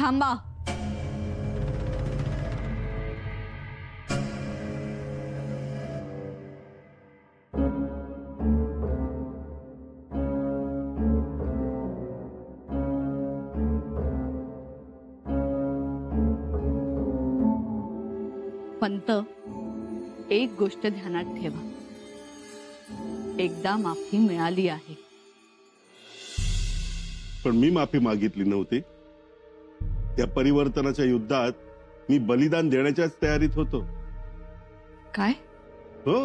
थांबा. पंत, एक गोष्ट ध्यानात ठेवा. एकदा माफी मिळाली आहे. पण मी माफी मागितली नव्हती. त्या परिवर्तनाच्या युद्धात मी बलिदान देण्याच्याच तयारीत होतो. काय? हो,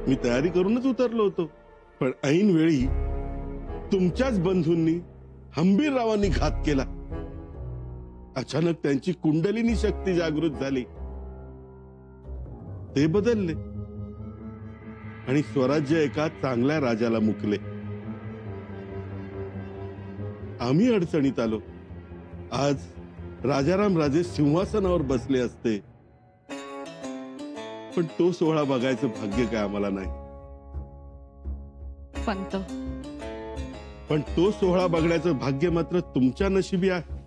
मी तयारी करूनच उतरलो होतो. पण ऐन वेळी तुमच्याच बंधूंनी हंबीररावांनी घात केला. अचानक त्यांची कुंडलिनी शक्ती जागृत झाली. ते बदलले आणि स्वराज्य एका चांगल्या राजाला मुकले. आम्ही अडचणीत आलो. आज राजाराम राजे सिंहासनावर बसले असते, पण तो सोहळा बघायचं भाग्य काय आम्हाला नाही. पंत, पण तो सोहळा बघण्याचं भाग्य मात्र तुमच्या नशिबी आहे.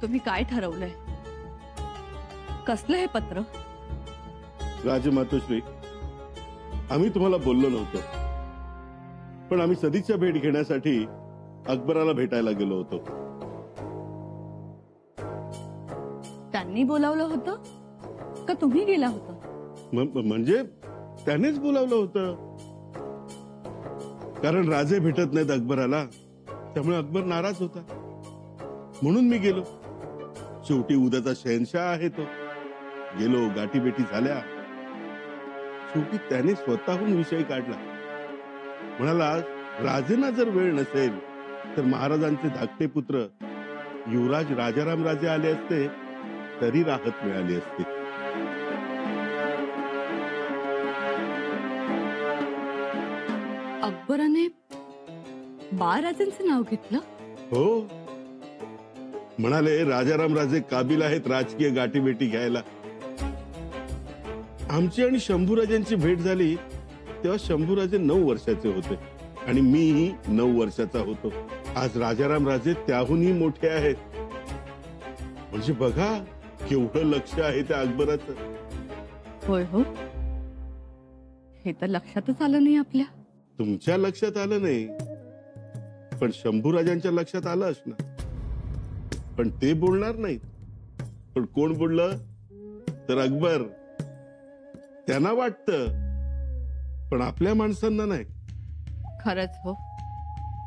तुम्ही काय ठरवलंय? कसलं हे पत्र? राजमातोश्री, आम्ही तुम्हाला बोललो नव्हतो, पण आम्ही सदिच्छा भेट घेण्यासाठी अकबराला भेटायला गेलो होतो. त्यांनी बोलावलं होतं का तुम्ही गेला होता? म्हणजे त्यानेच बोलावलं होतं. कारण राजे भेटत नाहीत अकबराला, त्यामुळे अकबर नाराज होता. म्हणून मी गेलो. शेवटी उद्याचा शहनशाह आहे तो. गेलो, गाठीभेटी झाल्या. शेवटी त्याने स्वतःहून विषय काढला. म्हणाला, राजेंना जर वेळ नसेल तर महाराजांचे धाकटे पुत्र युवराज राजाराम राजे आले असते तरी राहत मिळाली असती. अकबराने बाळराजांचं नाव घेतलं? हो, म्हणाले राजाराम राजे काबिल आहेत राजकीय गाठीभेटी घ्यायला. आमची आणि शंभूराजांची भेट झाली तेव्हा शंभूराजे 9 वर्षाचे होते आणि मीही 9 वर्षाचा होतो. आज राजाराम राजे त्याहूनही मोठे आहेत. म्हणजे बघा केवढं लक्ष आहे त्या अकबराचं. होय हो, हे तर लक्षातच आलं नाही आपल्या. तुमच्या लक्षात आलं नाही, पण शंभूराजांच्या लक्षात आलं असणार. पण ते बोलणार नाहीत. पण कोण बोललं तर अकबर. त्यांना वाटतं, पण आपल्या माणसांना नाही. खरंच हो.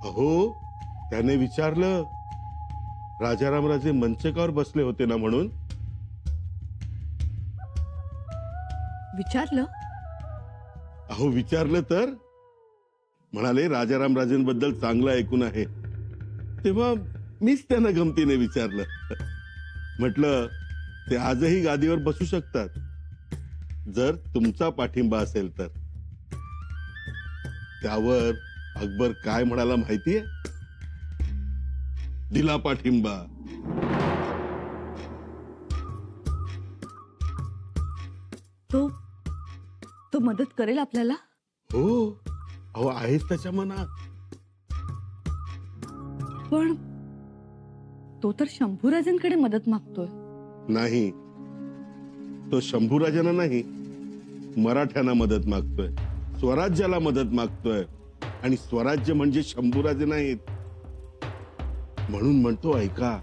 अहो, त्याने विचारलं, राजाराम राजे मंचकावर बसले होते ना म्हणून. विचारलं? अहो विचारलं तर म्हणाले राजाराम राजेंबद्दल चांगलं ऐकून आहे. तेव्हा मीच त्यांना गमतीने विचारलं. म्हटलं, ते आजही गादीवर बसू शकतात जर तुमचा पाठिंबा असेल तर. त्यावर अकबर काय म्हणाला माहितीये? दिला पाठिंबा. तो मदत करेल आपल्याला? हो, अहो आहेच त्याच्या मनात. पण तो तर शंभूराजांकडे मदत मागतोय. नाही, तो शंभूराजांना नाही, मराठ्यांना मदत मागतोय. स्वराज्याला मदत मागतोय. आणि स्वराज्य म्हणजे शंभूराजे नाहीत. म्हणून म्हणतो, ऐका,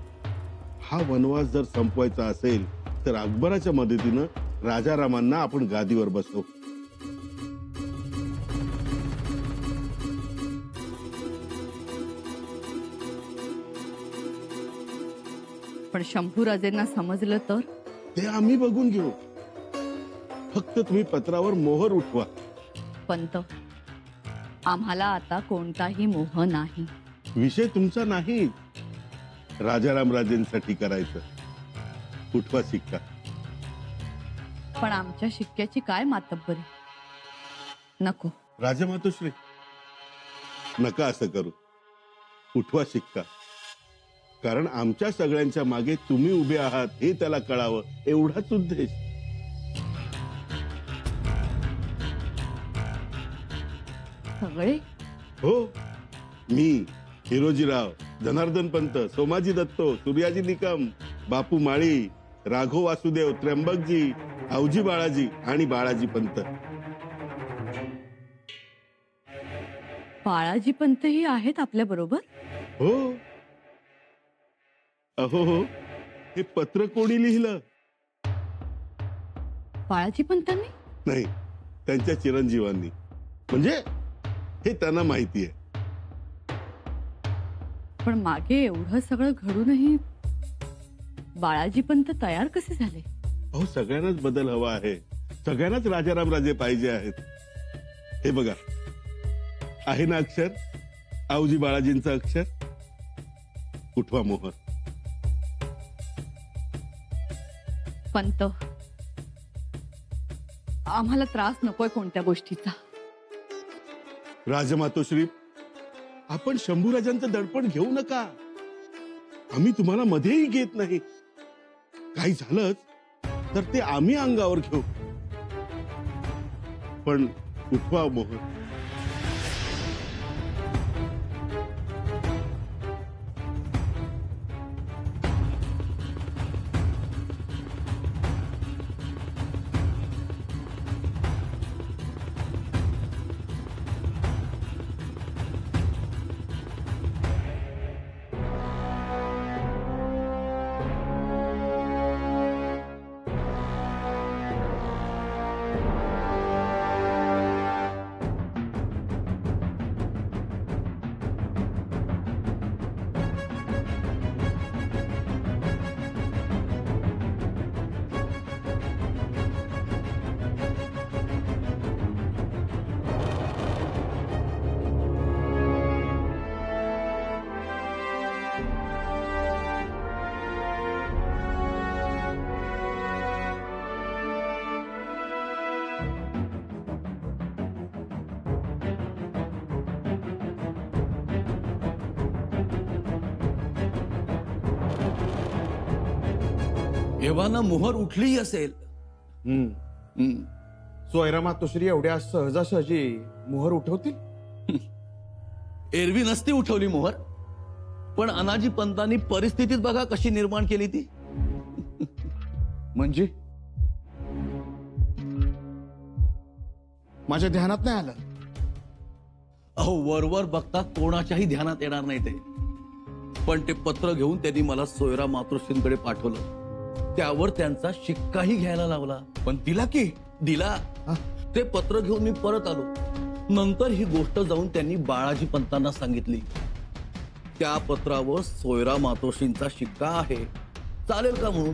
हा वनवास जर संपवायचा असेल तर अकबराच्या मदतीनं राजारामांना आपण गादीवर बसवू. पण शंभूराजेंना समजलं तर? ते आम्ही बघून घेऊ. फक्त तुम्ही पत्रावर मोहर उठवा. पंत, आम्हाला आता कोणताही मोह नाही. विषय तुमचा नाही, राजाराम राजेंसाठी करायचं. उठवा शिक्का. पण आमच्या शिक्क्याची काय मातब्बरी? नको. राजमातोश्री, नका असं करू. उठवा शिक्का. कारण आमच्या सगळ्यांच्या मागे तुम्ही उभे आहात हे त्याला कळावं, एवढाच उद्देश. सगळे? हो, मी, हिरोजीराव, जनार्दन पंत, सोमाजी दत्तो, सूर्याजी निकम, बापू माळी, राघव वासुदेव, त्र्यंबकजी, आवजी बाळाजी आणि बाळाजी पंत. बाळाजी पंतही आहेत आपल्या बरोबर? हो. अहो हो, हे पत्र कोणी लिहिलं? बाळाजी पंतांनी? नाही, त्यांच्या चिरंजीवांनी. म्हणजे हे त्यांना माहिती आहे. पण मागे एवढं सगळं घडूनही बाळाजी पंत तयार कसे झाले? अहो, सगळ्यांनाच बदल हवा आहे. सगळ्यांनाच राजाराम राजे पाहिजे आहेत. हे बघा, आहे ना अक्षर, आवजी बाळाजींचं अक्षर, उठवा मोहर. पंत, आम्हाला त्रास नकोय कोणत्या गोष्टीचा. राजमातोश्री, आपण शंभूराजांचं दडपण घेऊ नका. आम्ही तुम्हाला मध्येही घेत नाही. काही झालंच तर ते आम्ही अंगावर घेऊ. पण उठवा मोहर. एव्हाना मोहर उठलीही असेल. सोयरा मातोश्री एवढ्या सहजासहजी मोहर उठवतील? एरवी नसती उठवली मोहर, पण अनाजी पंतांनी परिस्थितीत बघा कशी निर्माण केली ती. म्हणजे माझ्या ध्यानात नाही आलं. अहो, वरवर बघता कोणाच्याही ध्यानात येणार नाही ते. पण ते पत्र घेऊन त्यांनी मला सोयरा मातोश्रींकडे पाठवलं. त्यावर त्यांचा शिक्काही घ्यायला लावला. पण तिला की दिला. ते पत्र घेऊन मी परत आलो. नंतर ही गोष्ट जाऊन त्यांनी बाळाजी पंतांना सांगितली. त्या पत्रावर सोयरा मातोश्रींचा शिक्का आहे, चालेल का म्हणून.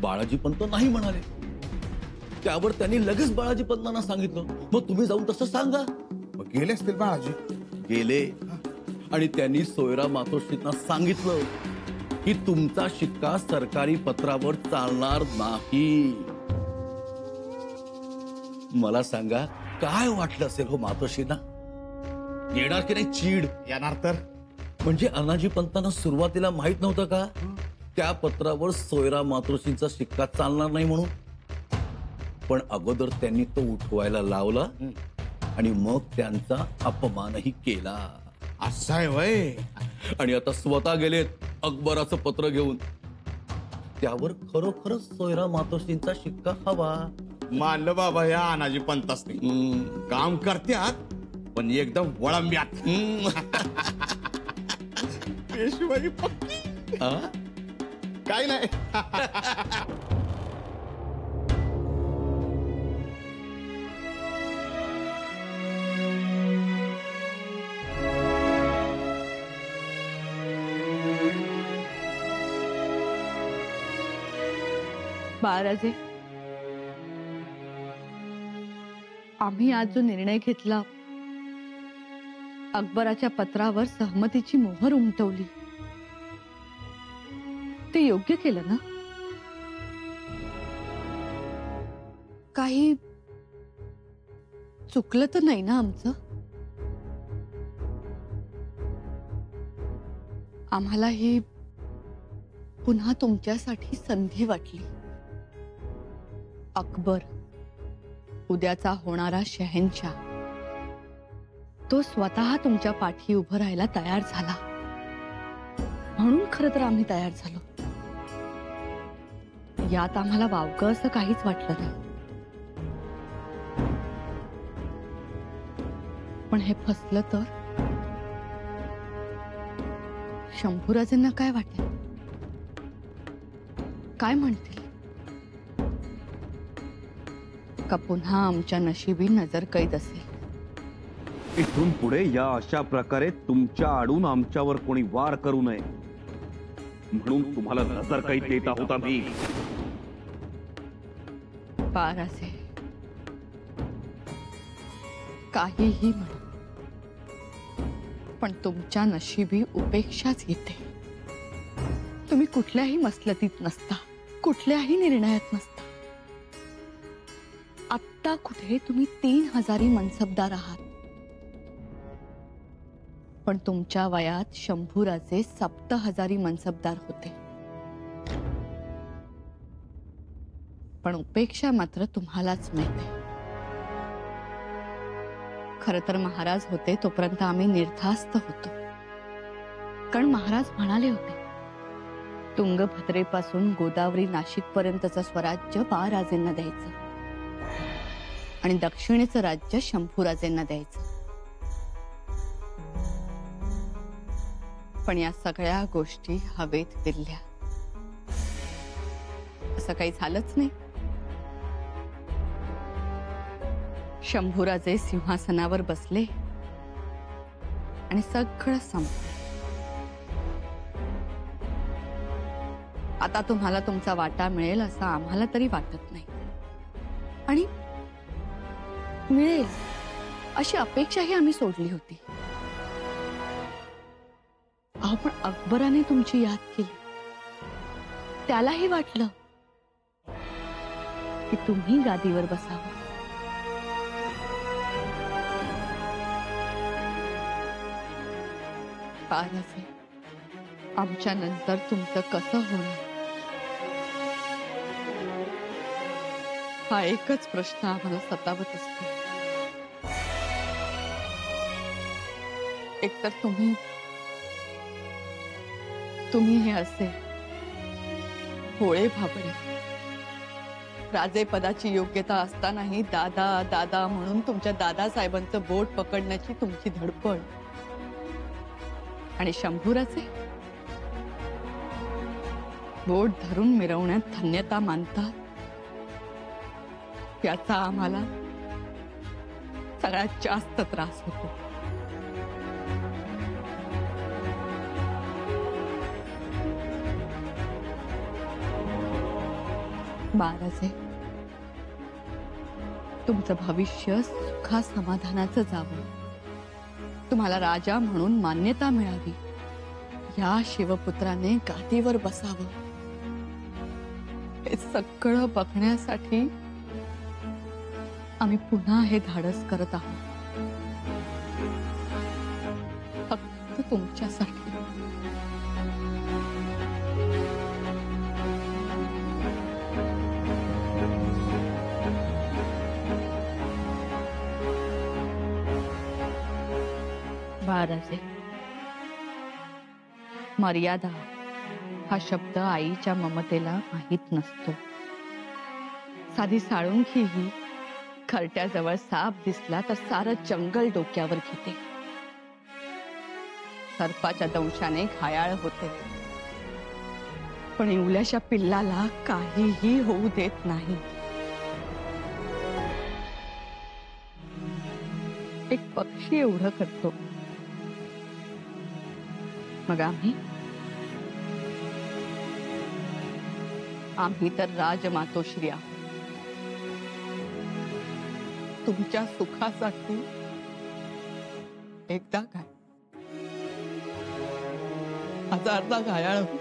बाळाजी पंत नाही म्हणाले. त्यावर त्यांनी लगेच बाळाजी पंतांना सांगितलं, मग तुम्ही जाऊन तसं सांगा. मग गेले असतील बाळाजी. गेले आणि त्यांनी सोयरा मातोश्रींना सांगितलं की तुमचा शिक्का सरकारी पत्रावर चालणार नाही. मला सांगा, काय वाटलं असेल हो मातोश्रींना? येणार की नाही चीड? येणार तर. म्हणजे अनाजी पंतांना सुरुवातीला माहित नव्हतं का त्या पत्रावर सोयरा मातोश्रींचा शिक्का चालणार नाही म्हणून? पण अगोदर त्यांनी तो उठवायला लावला आणि मग त्यांचा अपमानही केला. असं आहे वय. आणि आता स्वतः गेलेत अकबराचं पत्र घेऊन. त्यावर खरोखरच सोयरा मातोश्रींचा शिक्का हवा. मानलं बाबा या अनाजी पंतासनी. काम करत्यात पण एकदम वळंब्यात. पेशवाई पक्की. काय नाही. बाळराजे, आम्ही आज जो निर्णय घेतला, अकबराच्या पत्रावर सहमतीची मोहर उमटवली, ते योग्य केलं ना? काही चुकलं तर नाही ना आमचं? आम्हाला ही पुन्हा तुमच्यासाठी संधी वाटली. अकबर, उद्याचा होणारा शहंशाह, तो स्वतः तुमच्या पाठी उभं राहायला तयार झाला. म्हणून खरं तर आम्ही तयार झालो. यात आम्हाला वावगं असं काहीच वाटलं नाही. पण हे फसलं तर शंभूराजेंना काय वाटेल? काय म्हणतील? का पुन्हा आमच्या नशिबी नजर कैद असेल? इथून पुढे या अशा प्रकारे तुमच्या आडून आमच्यावर कोणी वार करू नये म्हणून तुम्हाला नजर काही देत आहोत आम्ही. बाळराजे, काहीही म्हणा, पण तुमच्या नशिबी उपेक्षाच येते. तुम्ही कुठल्याही मसलतीत नसता, कुठल्याही निर्णयात नसता. आत्ता कुठे तुम्ही 3000 मनसबदार आहात, पण तुमच्या वयात शंभूराजे 7000 मनसबदार होते. पण उपेक्षा मात्र तुम्हालाच मिळते. खरं तर महाराज होते तोपर्यंत आम्ही निर्धास्त होतो. कारण महाराज म्हणाले होते, तुंगभद्रेपासून गोदावरी नाशिक पर्यंतचं स्वराज्य बाळराजेंना द्यायचं आणि दक्षिणेचं राज्य शंभूराजेंना द्यायचं. पण या सगळ्या गोष्टी हवेत विरल्या. असं काही झालंच नाही. शंभूराजे सिंहासनावर बसले आणि सगळं संपलं. आता तुम्हाला तुमचा वाटा मिळेल असं आम्हाला तरी वाटत नाही. आणि मिळेल अशी अपेक्षाही आम्ही सोडली होती. अहो, पण अकबराने तुमची याद केली. त्यालाही वाटलं की तुम्ही गादीवर बसावं. बाळराजे, आमच्या नंतर तुमचं कसं होणार हा एकच प्रश्न आम्हाला सतावत असतो. एकतर तुम्ही हे असे भोळे भाबडे, राजेपदाची योग्यता असतानाही दादा दादा म्हणून तुमच्या दादासाहेबांचं बोट पकडण्याची तुमची धडपड. आणि शंभूराजे बोट धरून मिरवण्यात धन्यता मानतात. याचा आम्हाला सगळ्यात जास्त त्रास होतो. बाळराजे, तुमचं भविष्य सुखा समाधानाचं जावं, तुम्हाला राजा म्हणून मान्यता मिळावी, या शिवपुत्राने गादीवर बसावं, हे सगळं बघण्यासाठी आम्ही पुन्हा हे धाडस करत आहोत. फक्त तुमच्यासाठी. बाळराजे, मर्यादा हा शब्द आईच्या ममतेला माहीत नसतो. साधी साळुंखी ही खरट्याजवळ साप दिसला तर सारं जंगल डोक्यावर घेते. सर्पाच्या दंशाने घायाळ होते, पण इवल्याशा पिल्लाला काहीही होऊ देत नाही. एक पक्षी एवढं करतो, मग आम्ही तर राजमातोश्री आहोत. तुमच्या सुखासाठी एकदा काय, हजारदा घायाळ हो,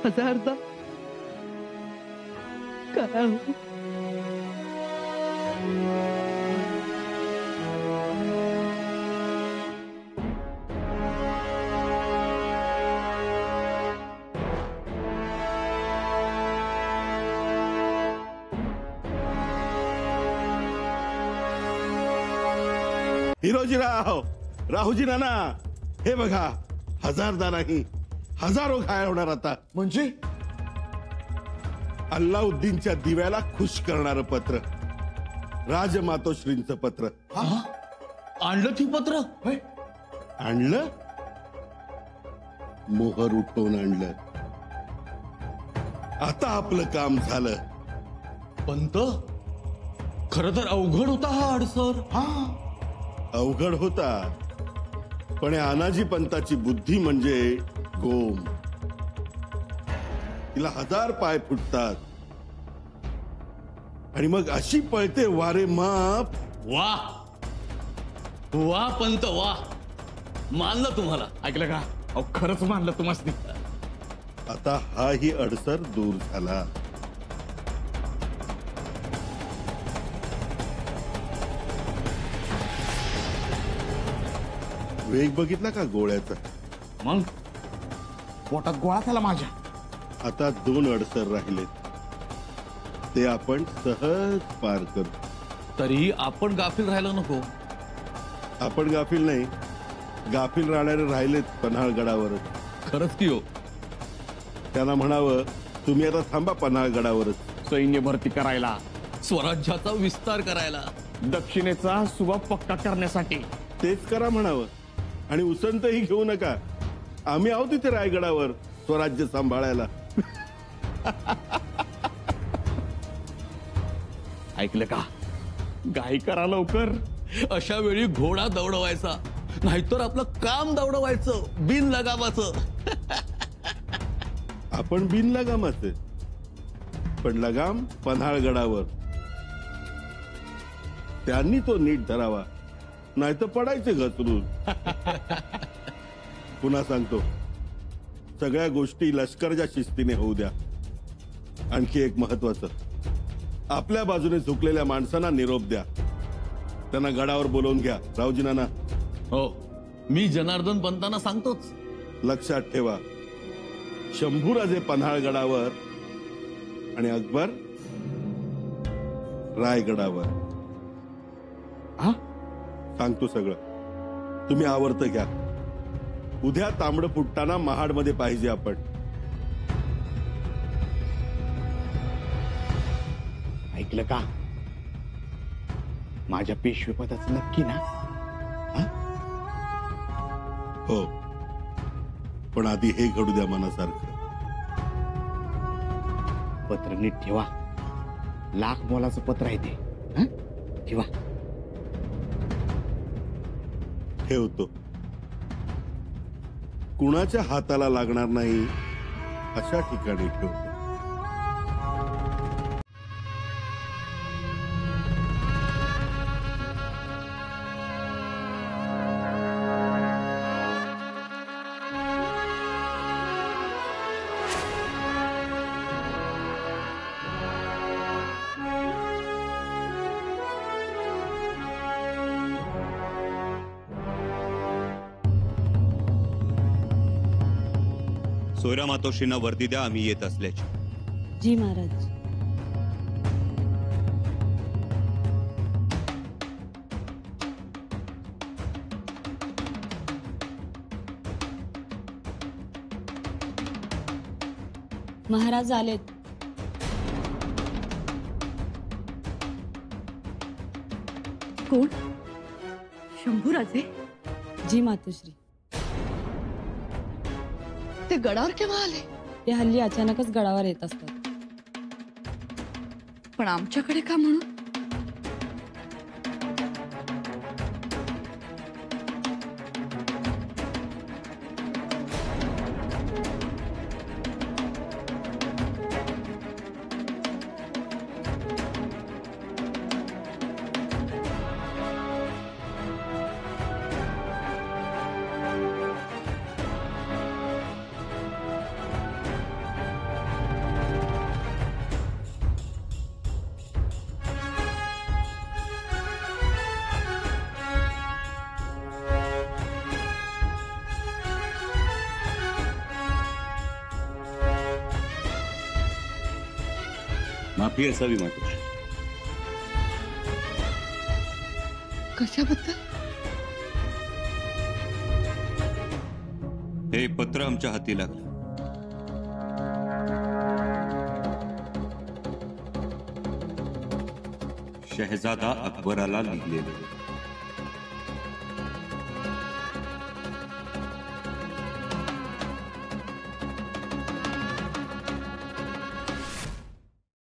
हजारदा घायाळ हो. हिरोजीराव, राहुजी नाना, हे बघा, हजारदा नाही हजारो घायल होणार आता. म्हणजे अल्लाउद्दीनच्या दिव्याला खुश करणारं पत्र, राजमातोश्रींचं पत्र. आणलं ती पत्र? होय? आणलं, मोहर उठवून आणलं. आता आपलं काम झालं. पंत, खर तर अवघड होता हा अडसर. अवघड होता, पण या अनाजी पंताची बुद्धी म्हणजे गोम. तिला 1000 पाय फुटतात आणि मग अशी पळते वारे माप. वा वा पंत वा, मानलं तुम्हाला. ऐकलं का? अहो खरंच मानलं तुम्हाला. आता हाही अडसर दूर झाला. वेग बघितला का गोळ्याचा? मग पोटात गोळा झाला माझ्या. आता 2 अडसर राहिलेत, ते आपण सहज पार करू. तरी आपण गाफील राहायला नको. आपण गाफील नाही, गाफील राहणारे राहिलेत पन्हाळगडावरच. खरंच की हो. त्यांना म्हणावं, तुम्ही आता थांबा पन्हाळगडावरच. सैन्य भरती करायला, स्वराज्याचा विस्तार करायला, दक्षिणेचा सुबा पक्का करण्यासाठी. तेच करा म्हणावं आणि उसंतही घेऊ नका. आम्ही आहोत तिथे रायगडावर स्वराज्य सांभाळायला. ऐकलं का? घाई करा लवकर. अशा वेळी घोडा दौडवायचा, नाहीतर आपलं काम दौडवायचं बिन लगामाचं. आपण बिन लगामाचे, पण लगाम पन्हाळगडावर. त्यांनी तो नीट धरावा, नाहीतर पडायचे घसरून. पुन्हा सांगतो, सगळ्या गोष्टी लष्करच्या शिस्तीने होऊ द्या. आणखी एक महत्वाचं, आपल्या बाजूने झुकलेल्या माणसांना निरोप द्या. त्यांना गडावर बोलवून घ्या. रावजी नाना, हो, मी जनार्दन पंतांना सांगतोच. लक्षात ठेवा, शंभूराजे पन्हाळगडावर आणि अकबर रायगडावर. हा? सांगतो सगळं, तुम्ही आवर्त घ्या. उद्या तांबड फुटताना महाडमध्ये पाहिजे आपण. ऐकलं का? माझ्या पेशवेपदाचं नक्की ना? हो, पण आधी हे घडू द्या मनासारखं. पत्र नीट ठेवा. लाख मोलाचं पत्र आहे ते. हं? ठेवा. ठेवतो. कुणाच्या हाताला लागणार नाही अशा ठिकाणी ठेवतो. सोयरा मातोश्रींना वर्दी द्या, आम्ही येत असल्याची. जी महाराज. महाराज आलेत. कोण? शंभूराजे? जी मातोश्री. ते गडावर केव्हा आले? ते हल्ली अचानकच गडावर येत असतात. पण आमच्याकडे का म्हणून? माफी असावी मातोश्री. कशाबद्दल? हे पत्र आमच्या हाती लागलं. शहजादा अकबराला लिहिलेले.